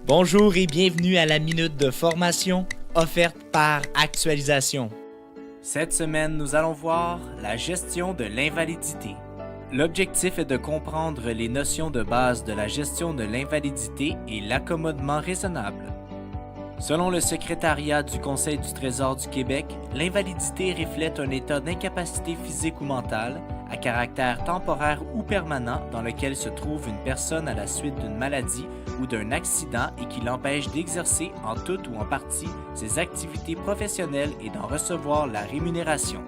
Bonjour et bienvenue à la minute de formation offerte par Actualisation. Cette semaine, nous allons voir la gestion de l'invalidité. L'objectif est de comprendre les notions de base de la gestion de l'invalidité et l'accommodement raisonnable. Selon le secrétariat du Conseil du Trésor du Québec, l'invalidité reflète un état d'incapacité physique ou mentale, à caractère temporaire ou permanent dans lequel se trouve une personne à la suite d'une maladie ou d'un accident et qui l'empêche d'exercer en tout ou en partie ses activités professionnelles et d'en recevoir la rémunération.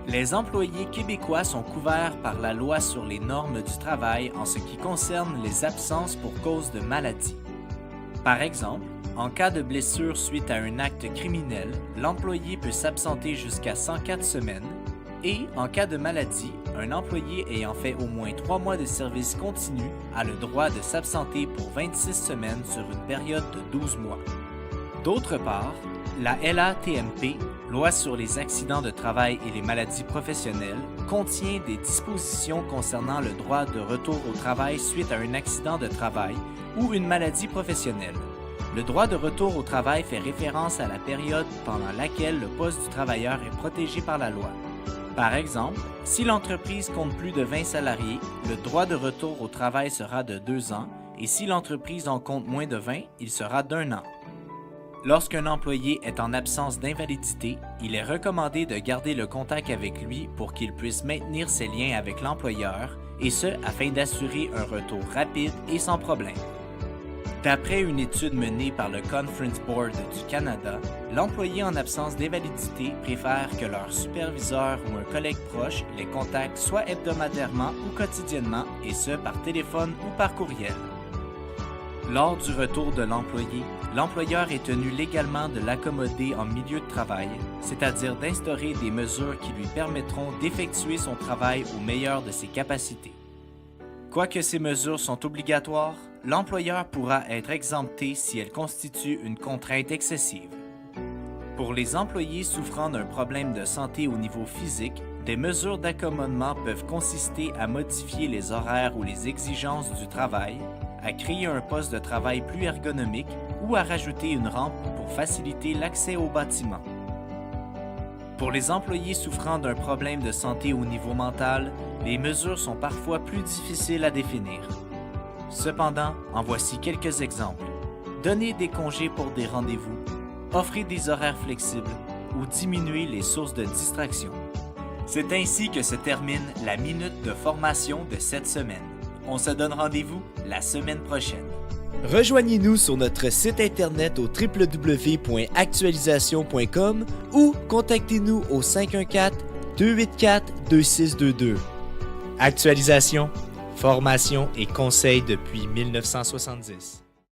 Les employés québécois sont couverts par la loi sur les normes du travail en ce qui concerne les absences pour cause de maladie. Par exemple, en cas de blessure suite à un acte criminel, l'employé peut s'absenter jusqu'à 104 semaines et, en cas de maladie, un employé ayant fait au moins 3 mois de service continu a le droit de s'absenter pour 26 semaines sur une période de 12 mois. D'autre part, la LATMP, Loi sur les accidents de travail et les maladies professionnelles, contient des dispositions concernant le droit de retour au travail suite à un accident de travail ou une maladie professionnelle. Le droit de retour au travail fait référence à la période pendant laquelle le poste du travailleur est protégé par la loi. Par exemple, si l'entreprise compte plus de 20 salariés, le droit de retour au travail sera de 2 ans et si l'entreprise en compte moins de 20, il sera d'1 an. Lorsqu'un employé est en absence d'invalidité, il est recommandé de garder le contact avec lui pour qu'il puisse maintenir ses liens avec l'employeur, et ce afin d'assurer un retour rapide et sans problème. D'après une étude menée par le Conference Board du Canada, l'employé en absence d'invalidité préfère que leur superviseur ou un collègue proche les contacte soit hebdomadairement ou quotidiennement, et ce par téléphone ou par courriel. Lors du retour de l'employé, l'employeur est tenu légalement de l'accommoder en milieu de travail, c'est-à-dire d'instaurer des mesures qui lui permettront d'effectuer son travail au meilleur de ses capacités. Quoique ces mesures sont obligatoires, l'employeur pourra être exempté si elles constituent une contrainte excessive. Pour les employés souffrant d'un problème de santé au niveau physique, des mesures d'accommodement peuvent consister à modifier les horaires ou les exigences du travail, à créer un poste de travail plus ergonomique ou à rajouter une rampe pour faciliter l'accès au bâtiment. Pour les employés souffrant d'un problème de santé au niveau mental, les mesures sont parfois plus difficiles à définir. Cependant, en voici quelques exemples. Donner des congés pour des rendez-vous, offrir des horaires flexibles ou diminuer les sources de distraction. C'est ainsi que se termine la minute de formation de cette semaine. On se donne rendez-vous la semaine prochaine. Rejoignez-nous sur notre site internet au www.actualisation.com ou contactez-nous au 514-284-2622. Actualisation, formation et conseils depuis 1970.